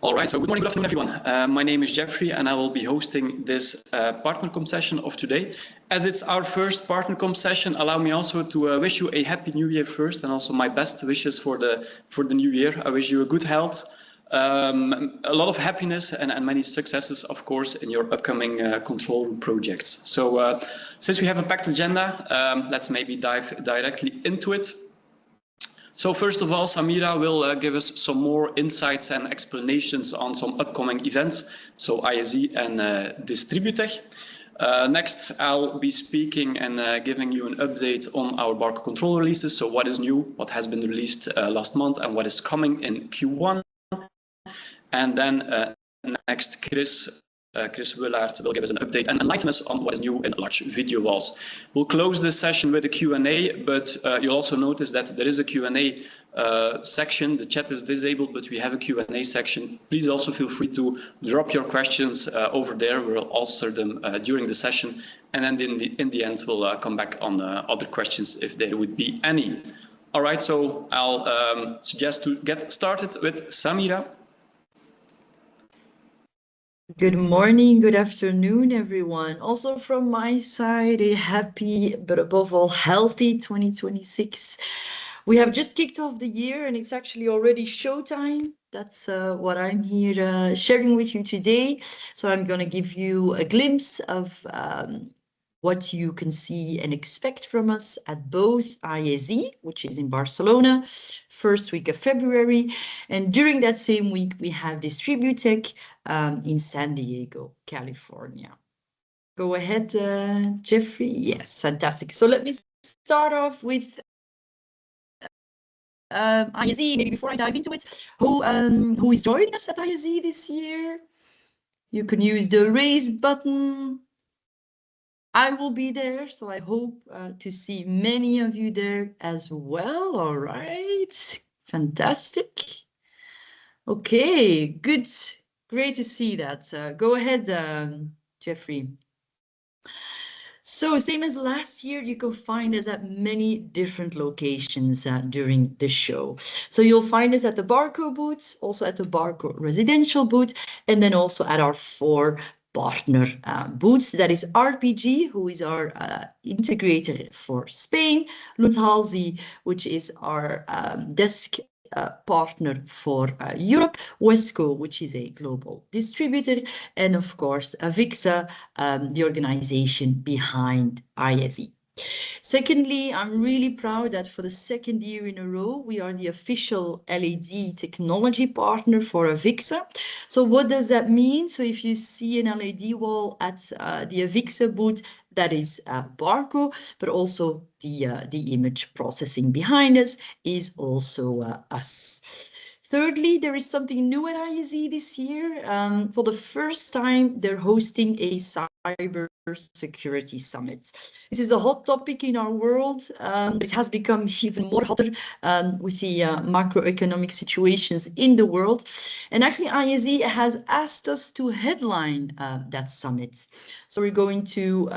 All right, so good morning, good afternoon, everyone. My name is Jeffrey, and I will be hosting this PartnerCom session of today. As it's our first PartnerCom session, allow me also to wish you a happy new year first, and also my best wishes for the new year. I wish you a good health, a lot of happiness, and many successes, of course, in your upcoming control room projects. So since we have a packed agenda, let's maybe dive directly into it. So first of all, Samira will give us some more insights and explanations on some upcoming events, so ISE and Distributech. Next, I'll be speaking and giving you an update on our Barco control releases, so what is new, what has been released last month, and what is coming in Q1. And then next, Chris Willard will give us an update and enlighten us on what is new in large video walls. We'll close this session with a Q&A, but you'll also notice that there is a Q&A section. The chat is disabled, but we have a Q&A section. Please also feel free to drop your questions over there. We'll answer them during the session. And then in the end, we'll come back on other questions if there would be any. All right, so I'll suggest to get started with Samira. Good morning, good afternoon, everyone. Also from my side, a happy, but above all, healthy 2026. We have just kicked off the year and it's actually already showtime. That's what I'm here sharing with you today. So I'm going to give you a glimpse of what you can see and expect from us at both ISE, which is in Barcelona, first week of February. And during that same week, we have Distributech in San Diego, California. Go ahead, Jeffrey. Yes, fantastic. So let me start off with ISE, maybe before I dive into it, who is joining us at ISE this year? You can use the raise button. I will be there, so I hope to see many of you there as well. All right, fantastic. Okay, good. Great to see that. Go ahead, Jeffrey. So same as last year, you can find us at many different locations during the show. So you'll find us at the Barco booth, also at the Barco residential booth, and then also at our 4 partner booths. That is RPG, who is our integrator for Spain, Luthalsi, which is our desk partner for Europe, Wesco, which is a global distributor, and of course, Avixa, the organization behind ISE. Secondly, I'm really proud that for the 2nd year in a row, we are the official LED technology partner for Avixa. So what does that mean? So if you see an LED wall at the Avixa booth, that is Barco, but also the image processing behind us is also us. Thirdly, there is something new at ISE this year. For the first time, they're hosting a cyber security summit. This is a hot topic in our world. It has become even more hotter with the macroeconomic situations in the world. And actually, ISE has asked us to headline that summit. So we're going to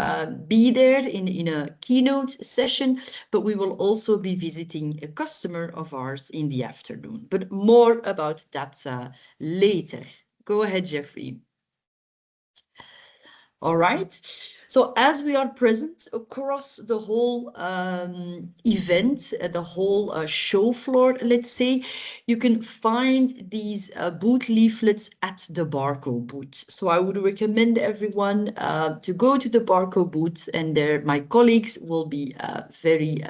be there in a keynote session, but we will also be visiting a customer of ours in the afternoon. But more about that later. Go ahead, Jeffrey. All right. So as we are present across the whole event, the whole show floor, let's say, you can find these booth leaflets at the Barco booth. So I would recommend everyone to go to the Barco booth, and there my colleagues will be very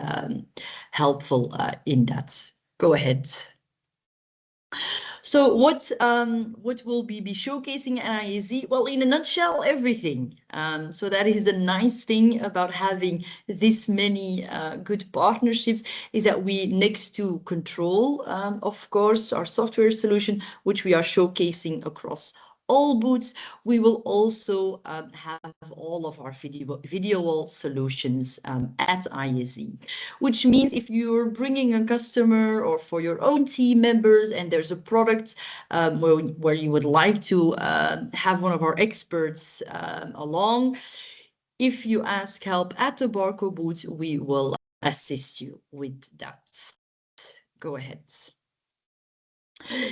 helpful in that. Go ahead. So what will we be showcasing at ISE? Well, in a nutshell, everything. So that is the nice thing about having this many good partnerships, is that we, next to control, of course, our software solution, which we are showcasing across all booths, we will also have all of our video wall solutions at ISE, which means if you're bringing a customer or for your own team members and there's a product where you would like to have one of our experts along, if you ask help at the Barco booth, we will assist you with that. Go ahead.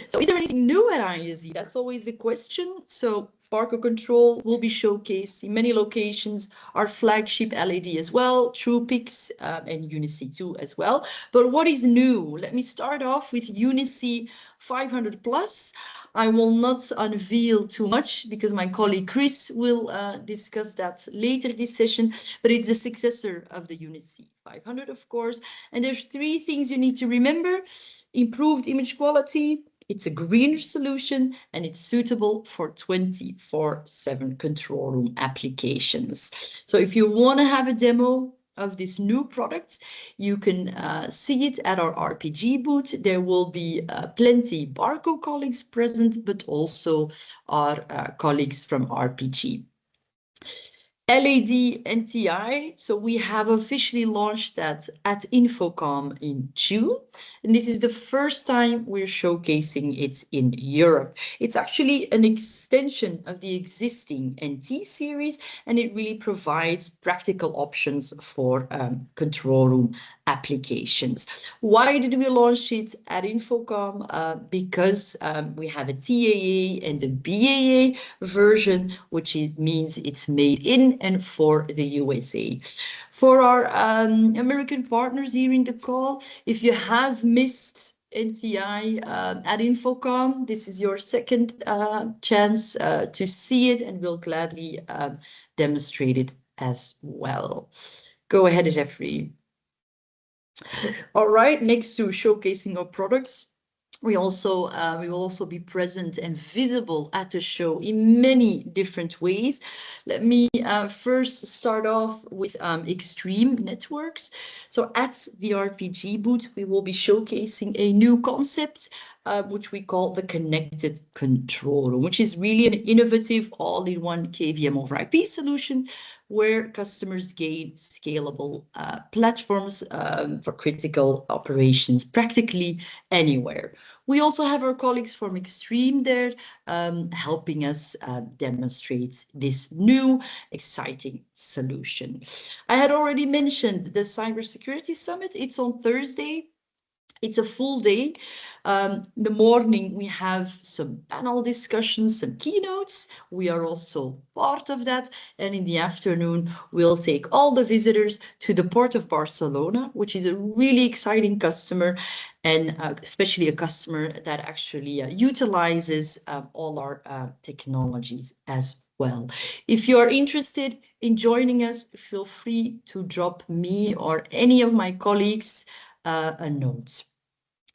So is there anything new at ISE? That's always the question. So Barco Control will be showcased in many locations, our flagship LED as well, TruePix and UniC 2 as well. But what is new? Let me start off with UniC 500 Plus. I will not unveil too much because my colleague Chris will discuss that later this session, but it's the successor of the UniC 500, of course. And there's three things you need to remember: improved image quality, it's a greener solution, and it's suitable for 24/7 control room applications. So if you want to have a demo of this new product, you can see it at our RPG booth. There will be plenty Barco colleagues present, but also our colleagues from RPG. LED NTI, so we have officially launched that at InfoCom in June, and this is the first time we're showcasing it in Europe. It's actually an extension of the existing NT series, and it really provides practical options for control room applications. Why did we launch it at InfoCom? Because we have a TAA and a BAA version, which means it's made in and for the USA. For our American partners here in the call, if you have missed NTI at InfoCom, this is your second chance to see it, and we'll gladly demonstrate it as well. Go ahead, Jeffrey. All right, next to showcasing our products, we will also be present and visible at the show in many different ways. Let me first start off with Extreme Networks. So at the RPG booth, we will be showcasing a new concept, which we call the connected control room, which is really an innovative all-in-one KVM over IP solution where customers gain scalable platforms for critical operations practically anywhere. We also have our colleagues from Extreme there helping us demonstrate this new exciting solution. I had already mentioned the Cybersecurity Summit. It's on Thursday. It's a full day. In the morning, we have some panel discussions, some keynotes. We are also part of that. And in the afternoon, we'll take all the visitors to the Port of Barcelona, which is a really exciting customer, and especially a customer that actually utilizes all our technologies as well. If you are interested in joining us, feel free to drop me or any of my colleagues a note.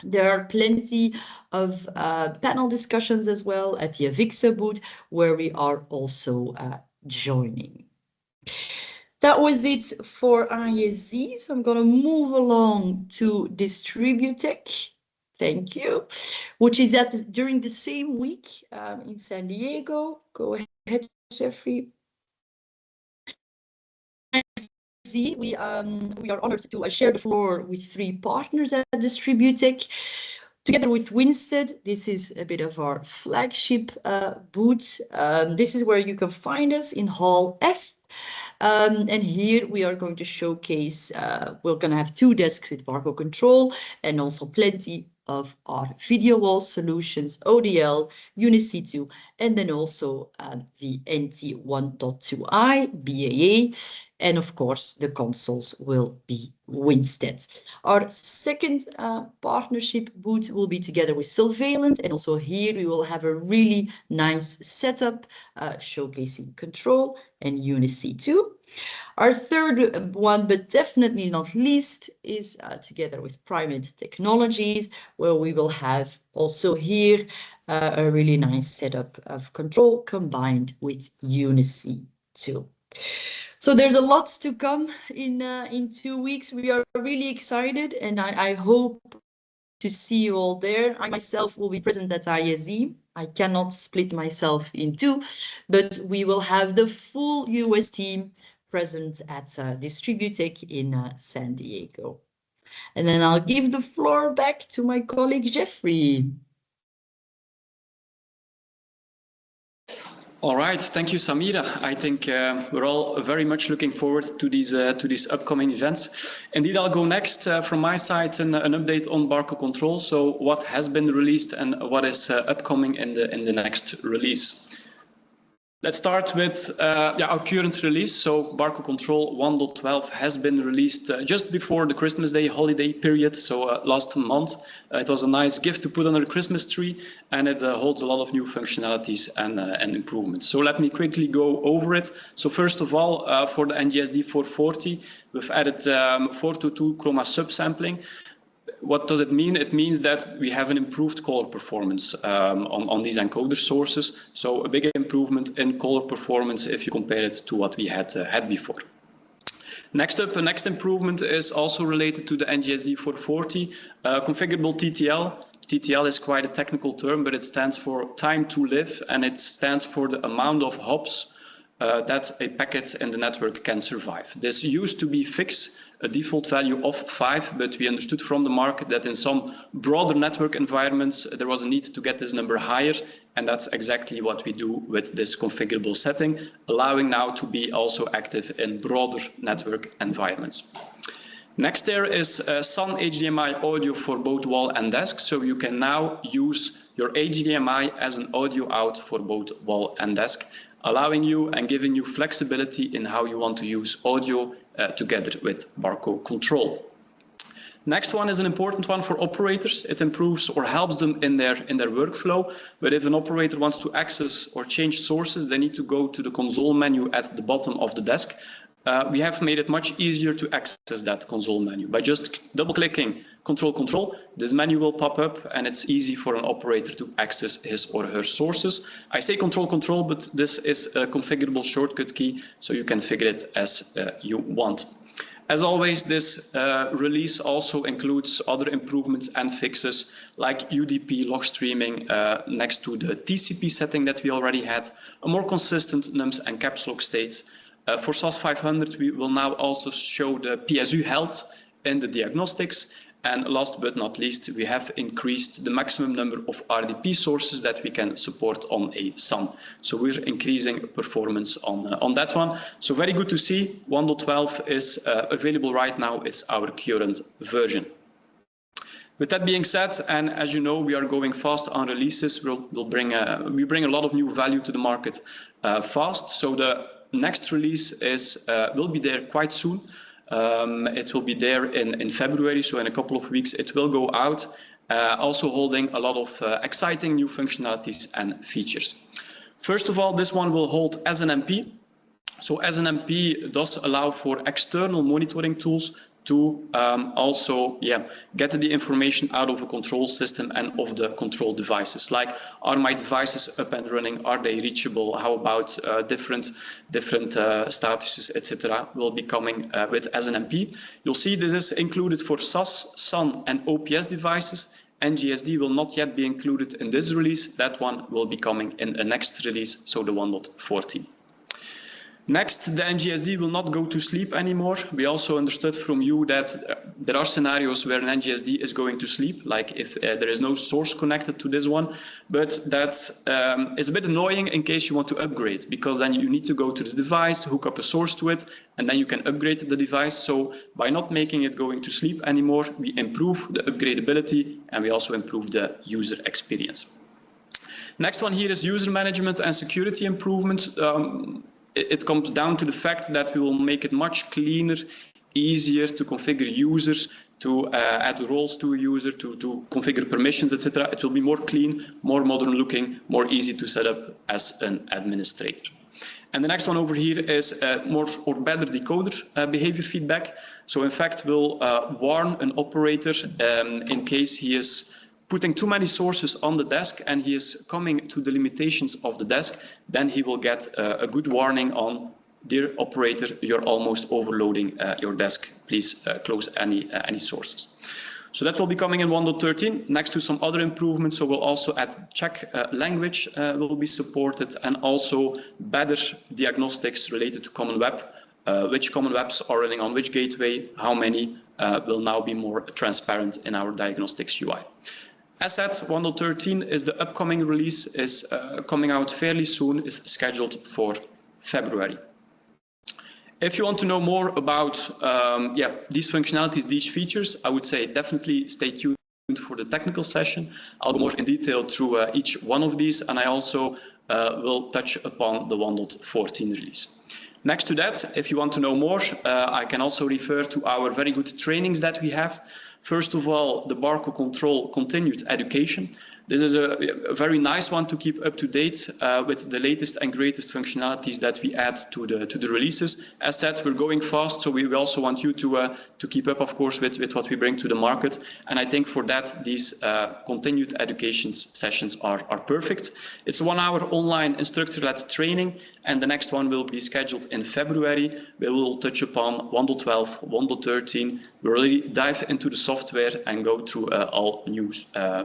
There are plenty of panel discussions as well at the Avixa booth, where we are also joining. That was it for ISE. So I'm going to move along to Distributech. Thank you. Which is during the same week in San Diego. Go ahead, Jeffrey. We are honored to share the floor with three partners at Distributech. Together with Winstead, this is a bit of our flagship booth. This is where you can find us in Hall F. And here we are going to showcase, we're going to have two desks with Barco Control and also plenty of our video wall solutions, ODL, UniC 2, and then also the NT 1.2i, BAA, and of course the consoles will be Winstead. Our second partnership booth will be together with Sylvalent, and also here we will have a really nice setup showcasing Control and UniC 2. Our third one, but definitely not least, is together with Primate Technologies, where we will have also here a really nice setup of Control combined with UniC 2. So there's a lot to come in 2 weeks. We are really excited, and I hope to see you all there. I myself will be present at ISE. I cannot split myself in two, but we will have the full US team present at Distributech in San Diego. And then I'll give the floor back to my colleague Jeffrey. All right, thank you, Samira. I think we're all very much looking forward to these upcoming events. Indeed, I'll go next from my side an update on Barco Control. So what has been released and what is upcoming in the next release. Let's start with our current release. So Barco Control 1.12 has been released just before the Christmas Day holiday period. So last month, it was a nice gift to put under the Christmas tree, and it holds a lot of new functionalities and improvements. So let me quickly go over it. So first of all, for the NGSD 440, we've added 422 chroma subsampling. What does it mean? It means that we have an improved color performance on these encoder sources. So a big improvement in color performance if you compare it to what we had before. Next up, the next improvement is also related to the NGSD 440, configurable TTL. TTL is quite a technical term, but it stands for time to live, and it stands for the amount of hops that a packet in the network can survive. This used to be fixed, a default value of 5, but we understood from the market that in some broader network environments, there was a need to get this number higher, and that's exactly what we do with this configurable setting, allowing now to be also active in broader network environments. Next there is SON HDMI audio for both wall and desk, so you can now use your HDMI as an audio out for both wall and desk, allowing you and giving you flexibility in how you want to use audio together with Barco Control. Next one is an important one for operators. It improves or helps them in their workflow. But if an operator wants to access or change sources, they need to go to the console menu at the bottom of the desk. We have made it much easier to access that console menu. By just double-clicking Control, this menu will pop up, and it's easy for an operator to access his or her sources. I say Control, but this is a configurable shortcut key, so you can figure it as you want. As always, this release also includes other improvements and fixes like UDP log streaming next to the TCP setting that we already had, a more consistent nums and caps lock states. For SAS 500, we will now also show the PSU health in the diagnostics. And last but not least, we have increased the maximum number of RDP sources that we can support on a SON. So we're increasing performance on that one. So very good to see. 1.12 is available right now. It's our current version. With that being said, and as you know, we are going fast on releases. We bring a lot of new value to the market fast. So the next release will be there quite soon. It will be there in February, so in a couple of weeks it will go out, also holding a lot of exciting new functionalities and features. First of all, this one will hold SNMP. So SNMP does allow for external monitoring tools to also get the information out of a control system and of the control devices. Like, are my devices up and running? Are they reachable? How about different statuses, etc. will be coming with SNMP. You'll see this is included for SAS, SON and OPS devices. NGSD will not yet be included in this release. That one will be coming in the next release, so the 1.14. Next, the NGSD will not go to sleep anymore. We also understood from you that there are scenarios where an NGSD is going to sleep, like if there is no source connected to this one. But that is a bit annoying in case you want to upgrade, because then you need to go to this device, hook up a source to it, and then you can upgrade the device. So by not making it going to sleep anymore, we improve the upgradability and we also improve the user experience. Next one here is user management and security improvement. It comes down to the fact that we will make it much cleaner, easier to configure users, to add roles to a user, to configure permissions, etc. It will be more clean, more modern looking, more easy to set up as an administrator. And the next one over here is more or better decoder behavior feedback. So in fact, we'll warn an operator in case he is putting too many sources on the desk and he is coming to the limitations of the desk, then he will get a good warning on, dear operator, you're almost overloading your desk. Please close any sources. So that will be coming in 1.13 next to some other improvements. So we'll also add Czech language will be supported, and also better diagnostics related to common web. Which common webs are running on which gateway, how many will now be more transparent in our diagnostics UI. As said, 1.13 is the upcoming release, is coming out fairly soon, is scheduled for February. If you want to know more about these functionalities, these features, I would say definitely stay tuned for the technical session. I'll go more in detail through each one of these, and I also will touch upon the 1.14 release. Next to that, if you want to know more, I can also refer to our very good trainings that we have. First of all, the Barco Control Continued Education. This is a very nice one to keep up to date with the latest and greatest functionalities that we add to the releases. As said, we're going fast, so we also want you to keep up, of course, with what we bring to the market. And I think for that, these continued education sessions are perfect. It's a 1 hour online instructor-led training, and the next one will be scheduled in February. We will touch upon 1.12, 1.13. We'll really dive into the software and go through all new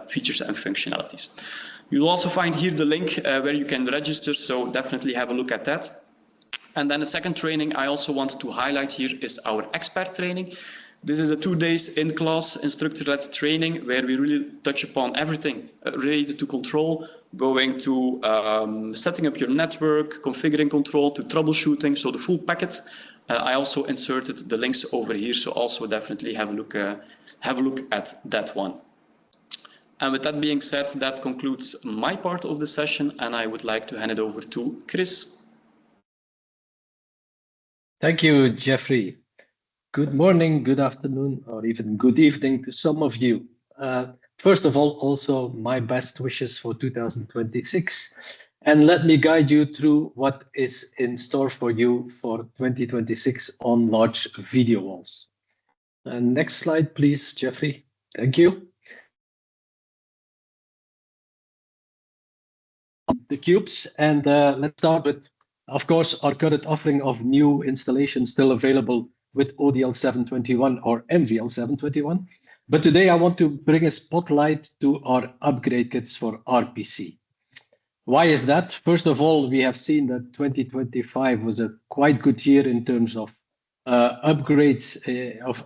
features and functionalities. You'll also find here the link where you can register, so definitely have a look at that. And then the second training I also want to highlight here is our expert training. This is a 2 days in-class instructor-led training where we really touch upon everything related to control, going to setting up your network, configuring control, to troubleshooting, so the full packet. I also inserted the links over here, so also definitely have a look at that one. And with that being said, that concludes my part of the session, and I would like to hand it over to Chris. Thank you, Jeffrey. Good morning, good afternoon, or even good evening to some of you. First of all, also my best wishes for 2026. And let me guide you through what is in store for you for 2026 on large video walls. Next slide, please, Jeffrey. Thank you. The cubes, and let's start with, of course, our current offering of new installations still available with ODL 721 or MVL 721. But today I want to bring a spotlight to our upgrade kits for RPC. Why is that? First of all, we have seen that 2025 was a quite good year in terms of upgrades of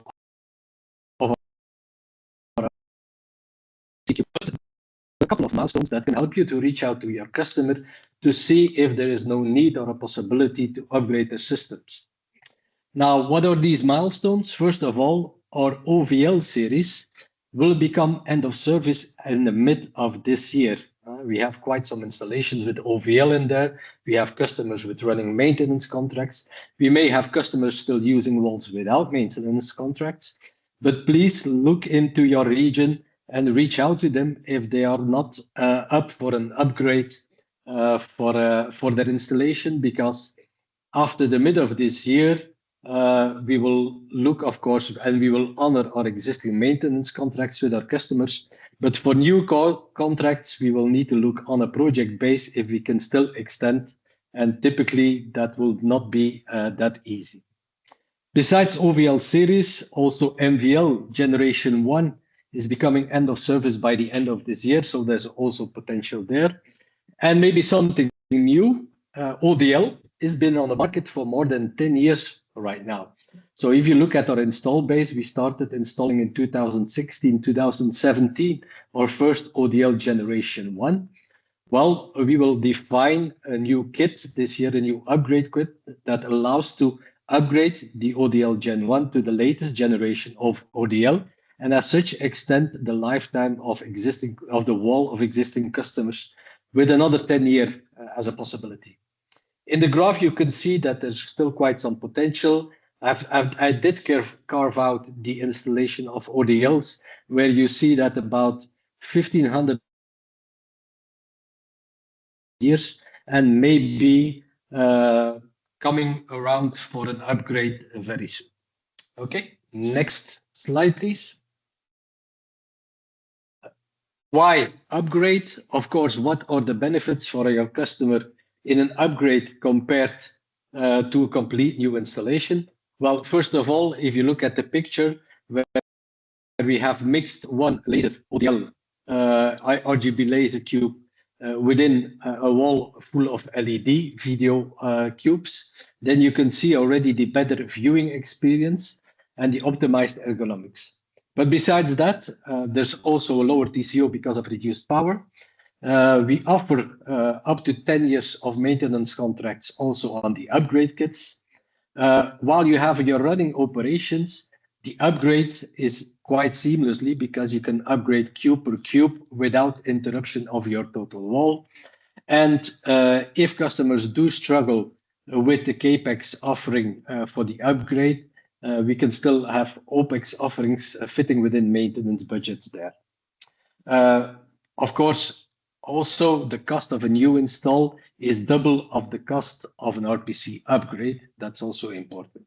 a couple of milestones that can help you to reach out to your customer to see if there is no need or a possibility to upgrade the systems. Now, what are these milestones? First of all, our OVL series will become end of service in the mid of this year. We have quite some installations with OVL in there. We have customers with running maintenance contracts. We may have customers still using walls without maintenance contracts. But please look into your region and reach out to them if they are not up for an upgrade for their installation, because after the mid of this year, we will look, of course, and we will honor our existing maintenance contracts with our customers. But for new contracts, we will need to look on a project base if we can still extend, and typically that will not be that easy. Besides OVL series, also MVL Generation 1 is becoming end of service by the end of this year, so there's also potential there. And maybe something new, ODL has been on the market for more than 10 years right now. So if you look at our install base, we started installing in 2016, 2017, our first ODL Generation 1. Well, we will define a new kit this year, a new upgrade kit that allows to upgrade the ODL Gen 1 to the latest generation of ODL, and as such extend the lifetime of the wall of existing customers with another 10 years as a possibility. In the graph, you can see that there's still quite some potential. I did carve out the installation of ODLs, where you see that about 1,500 years and maybe coming around for an upgrade very soon. Okay, next slide, please. Why upgrade? Of course, what are the benefits for your customer in an upgrade compared to a complete new installation? Well, first of all, if you look at the picture where we have mixed one laser ODL RGB laser cube within a wall full of LED video cubes, then you can see already the better viewing experience and the optimized ergonomics. But besides that, there's also a lower TCO because of reduced power. We offer up to 10 years of maintenance contracts also on the upgrade kits. While you have your running operations, the upgrade is quite seamlessly because you can upgrade cube per cube without interruption of your total wall. And if customers do struggle with the CAPEX offering for the upgrade, we can still have OPEX offerings fitting within maintenance budgets there. Of course, also the cost of a new install is double of the cost of an RPC upgrade. That's also important.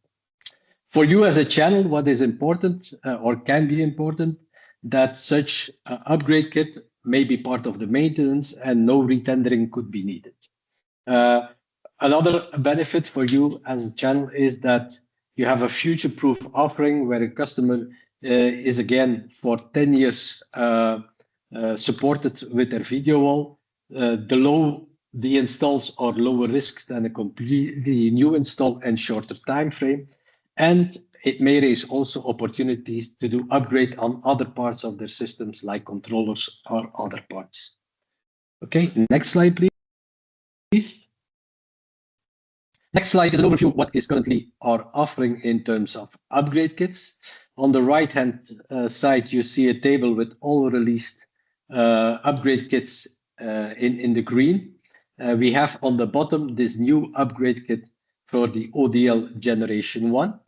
For you as a channel, what is important or can be important, that such upgrade kit may be part of the maintenance and no retendering could be needed. Another benefit for you as a channel is that you have a future-proof offering where a customer is again for 10 years supported with their video wall. The installs are lower risk than a completely new install and shorter time frame. And it may raise also opportunities to do upgrade on other parts of their systems like controllers or other parts. Okay, next slide, please. Next slide is an overview of what is currently our offering in terms of upgrade kits. On the right-hand side, you see a table with all released upgrade kits in the green. We have on the bottom this new upgrade kit for the ODL Generation 1.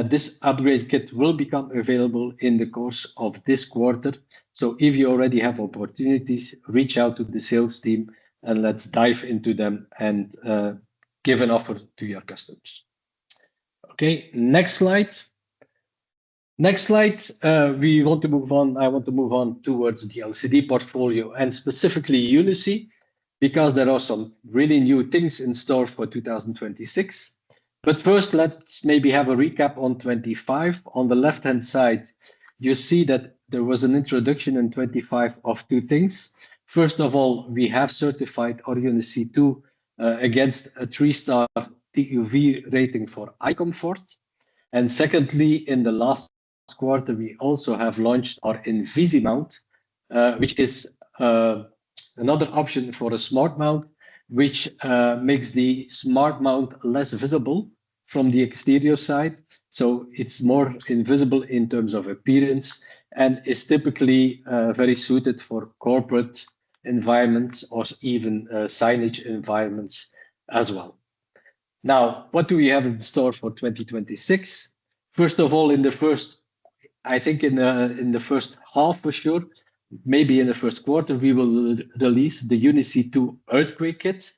This upgrade kit will become available in the course of this quarter. So if you already have opportunities, reach out to the sales team and let's dive into them and give an offer to your customers. Okay, next slide. Next slide, we want to move on. I want to move on towards the LCD portfolio and specifically Unicy, because there are some really new things in store for 2026. But first, let's maybe have a recap on 25. On the left-hand side, you see that there was an introduction in 25 of two things. First of all, we have certified our Unicy 2 against a 3-star TUV rating for eye comfort. And secondly, in the last quarter, we also have launched our InvisiMount, which is another option for a smart mount, which makes the smart mount less visible from the exterior side. So it's more invisible in terms of appearance and is typically very suited for corporate environments or even signage environments as well. Now, what do we have in store for 2026? First of all, in the first half for sure, maybe in the first quarter, we will release the Unicy 2 Earthquake Kit,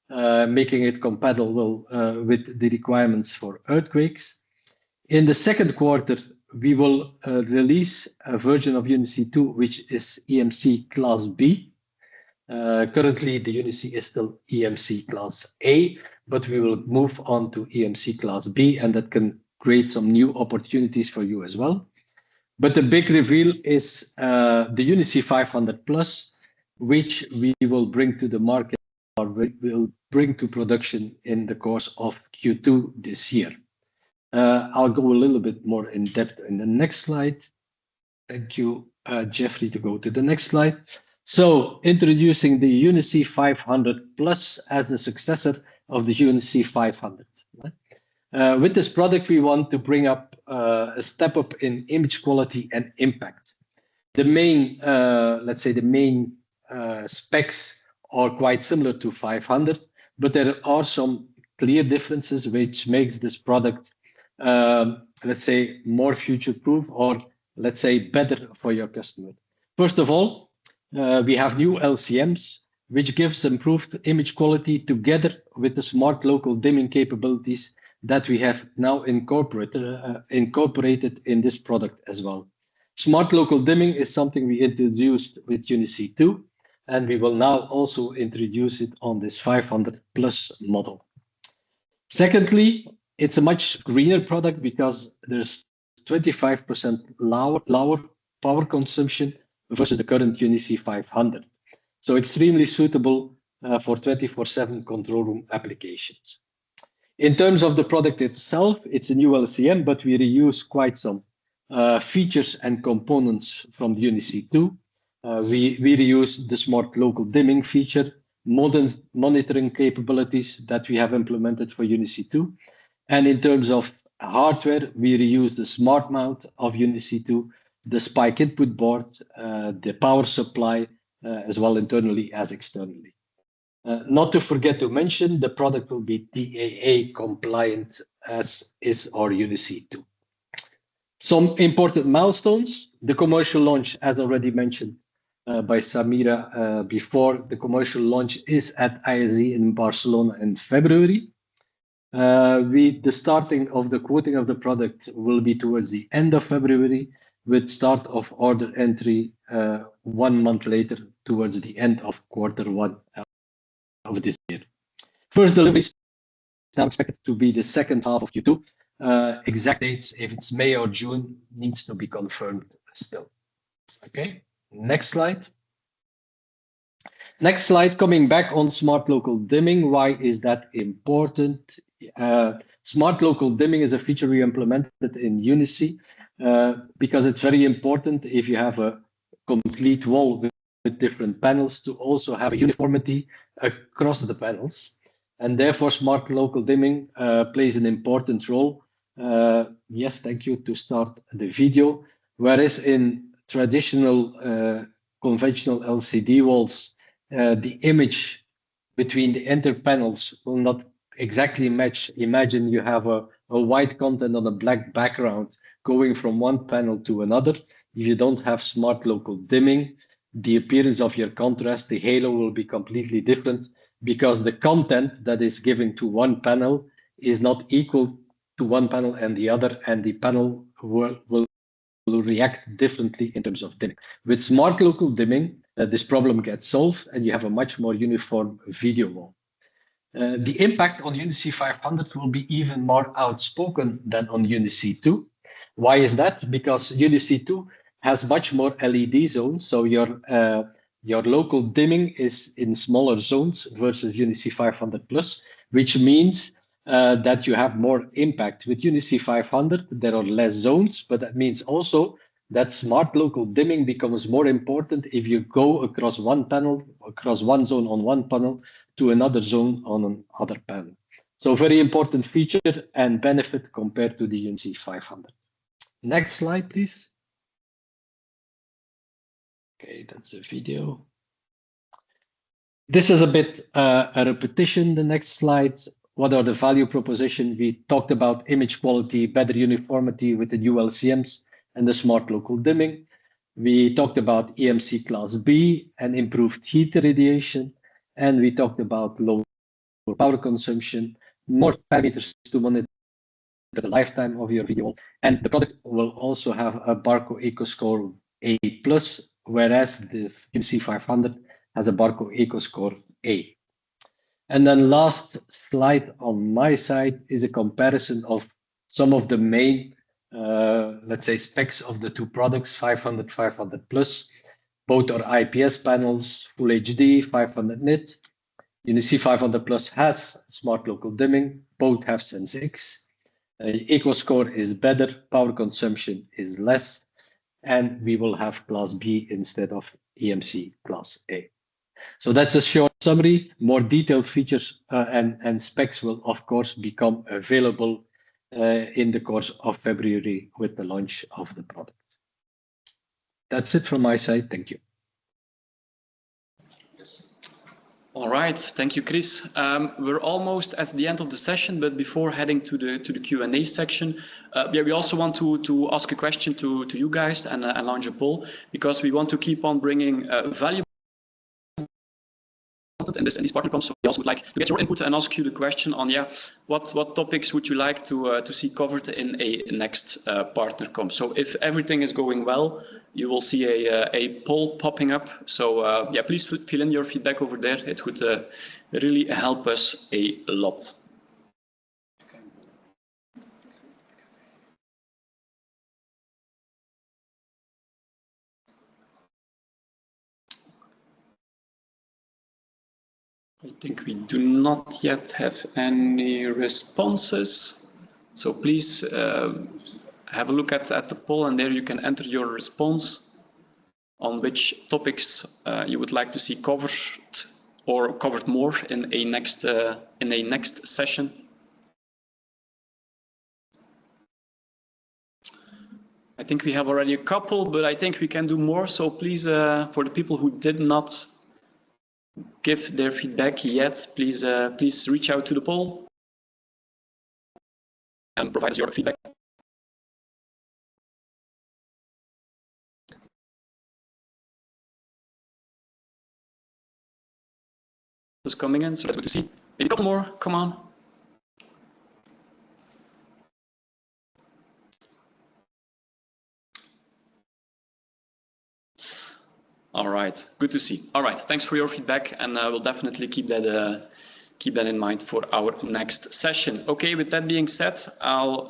making it compatible with the requirements for earthquakes. In the second quarter, we will release a version of Unicy 2, which is EMC Class B. Currently, the Unicy is still EMC Class A, but we will move on to EMC Class B, and that can create some new opportunities for you as well. But the big reveal is the Unicy 500 Plus, which we will bring to the market or will bring to production in the course of Q2 this year. I'll go a little bit more in depth in the next slide. Thank you, Jeffrey, to go to the next slide. So introducing the Unicy 500 Plus as the successor of the Unicy 500. With this product, we want to bring up a step up in image quality and impact. The main, let's say the main specs are quite similar to 500, but there are some clear differences which makes this product, let's say, more future-proof or let's say better for your customer. First of all, we have new LCMs, which gives improved image quality together with the smart local dimming capabilities that we have now incorporated in this product as well. Smart local dimming is something we introduced with Unicy 2, and we will now also introduce it on this 500 Plus model. Secondly, it's a much greener product because there's 25% lower power consumption versus the current Unicy 500. So extremely suitable for 24/7 control room applications. In terms of the product itself, it's a new LCM, but we reuse quite some features and components from the UniC 2. We reuse the smart local dimming feature, modern monitoring capabilities that we have implemented for UniC 2. And in terms of hardware, we reuse the smart mount of UniC 2, the spike input board, the power supply, as well internally as externally. Not to forget to mention, the product will be TAA compliant, as is our UniC 2. Some important milestones. The commercial launch, as already mentioned by Samira before, the commercial launch is at ISE in Barcelona in February. The starting of the quoting of the product will be towards the end of February, with start of order entry 1 month later, towards the end of Q1 of this year. First deliveries now expected to be the second half of Q2. Exact dates, if it's May or June, needs to be confirmed still. Okay, next slide. Next slide, coming back on smart local dimming. Why is that important? Smart local dimming is a feature we implemented in UniC because it's very important if you have a complete wall with different panels to also have a uniformity across the panels. And therefore, smart local dimming plays an important role. Yes, thank you to start the video. Whereas in traditional conventional LCD walls, the image between the inter panels will not exactly match. Imagine you have a white content on a black background going from one panel to another. If you don't have smart local dimming, the appearance of your contrast, the halo, will be completely different, because the content that is given to one panel is not equal to one panel and the other, and the panel will react differently in terms of dimming. With smart local dimming, this problem gets solved and you have a much more uniform video wall. The impact on UniC 500 will be even more outspoken than on UniC 2. Why is that? Because UniC 2 has much more LED zones, so your local dimming is in smaller zones versus UniC 500 Plus, which means that you have more impact. With UniC 500, there are less zones, but that means also that smart local dimming becomes more important if you go across one panel, across one zone on one panel to another zone on another panel. So very important feature and benefit compared to the UniC 500. Next slide, please. Okay, that's the video. This is a bit a repetition. The next slide. What are the value proposition? We talked about image quality, better uniformity with the new LCMs and the smart local dimming. We talked about EMC class B and improved heat radiation. And we talked about lower power consumption, more parameters to monitor the lifetime of your video. And the product will also have a Barco Eco Score A+, whereas the UniC 500 has a Barco Eco Score A. And then last slide on my side is a comparison of some of the main, let's say, specs of the two products, 500, 500 Plus. Both are IPS panels, Full HD, 500 nit. UniC 500 Plus has smart local dimming. Both have Sense X. Eco Score is better, power consumption is less, and we will have Class B instead of EMC Class A. So that's a short summary. More detailed features and specs will, of course, become available in the course of February with the launch of the product. That's it from my side. Thank you. All right, thank you, Chris. We're almost at the end of the session, but before heading to the Q&A section, we also want to ask a question to you guys and launch a poll, because we want to keep on bringing valuable content in these PartnerComs. So we also would like to get your input and ask you the question on, what topics would you like to see covered in a next PartnerCom? So if everything is going well, you will see a poll popping up. So please fill in your feedback over there. It would really help us a lot. I think we do not yet have any responses. So please have a look at the poll, and there you can enter your response on which topics you would like to see covered or covered more in a next session. I think we have already a couple, but I think we can do more. So please, for the people who did not give their feedback yet, please reach out to the poll and provide us your feedback. Just coming in, so that's good to see. Maybe a couple more, come on. All right, good to see. All right, thanks for your feedback, and we'll definitely keep that in mind for our next session. Okay, with that being said, I'll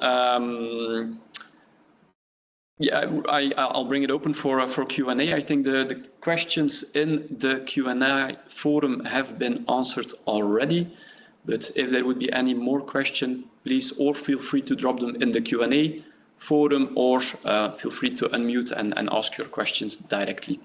bring it open for Q&A. I think the questions in the Q&A forum have been answered already, but if there would be any more question, please or feel free to drop them in the Q&A forum, or feel free to unmute and ask your questions directly.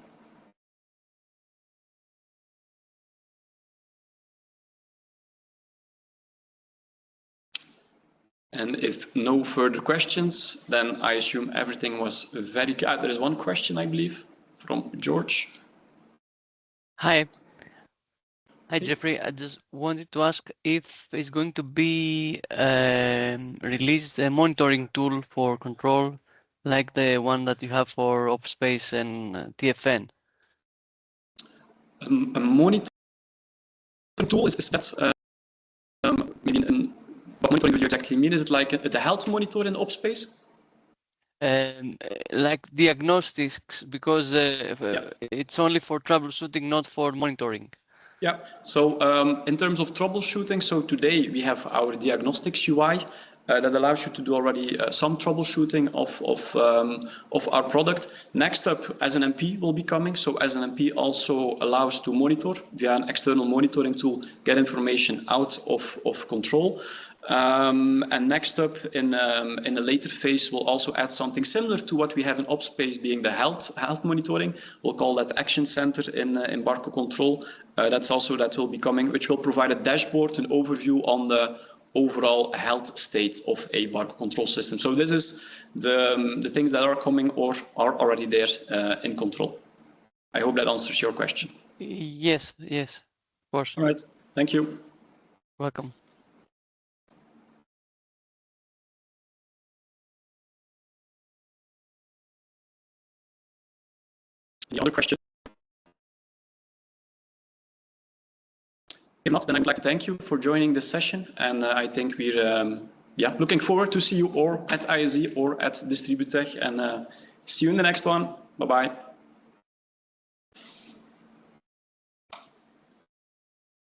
And if no further questions, then I assume everything was very clear. There is one question, I believe, from George. Hi. Hi, Jeffrey. I just wanted to ask if it's going to be released a monitoring tool for control, like the one that you have for OpSpace and TFN. A monitor tool is that maybe what monitoring do you exactly mean? Is it like the health monitor in OpSpace? Like diagnostics, because it's only for troubleshooting, not for monitoring. Yeah, so in terms of troubleshooting, so today we have our diagnostics UI that allows you to do already some troubleshooting of our product. Next up, SNMP will be coming. So SNMP also allows to monitor via an external monitoring tool, get information out of control. And next up, in a later phase, we'll also add something similar to what we have in OpSpace, being the health monitoring. We'll call that Action Center in Barco Control. That will be coming, which will provide a dashboard, an overview on the overall health state of a Barco control system. So this is the things that are coming or are already there in control. I hope that answers your question. Yes, of course. All right, thank you. Welcome. Any other question? If not, then I'd like to thank you for joining this session. And I think we're looking forward to see you or at ISE or at Distributech. And see you in the next one. Bye-bye.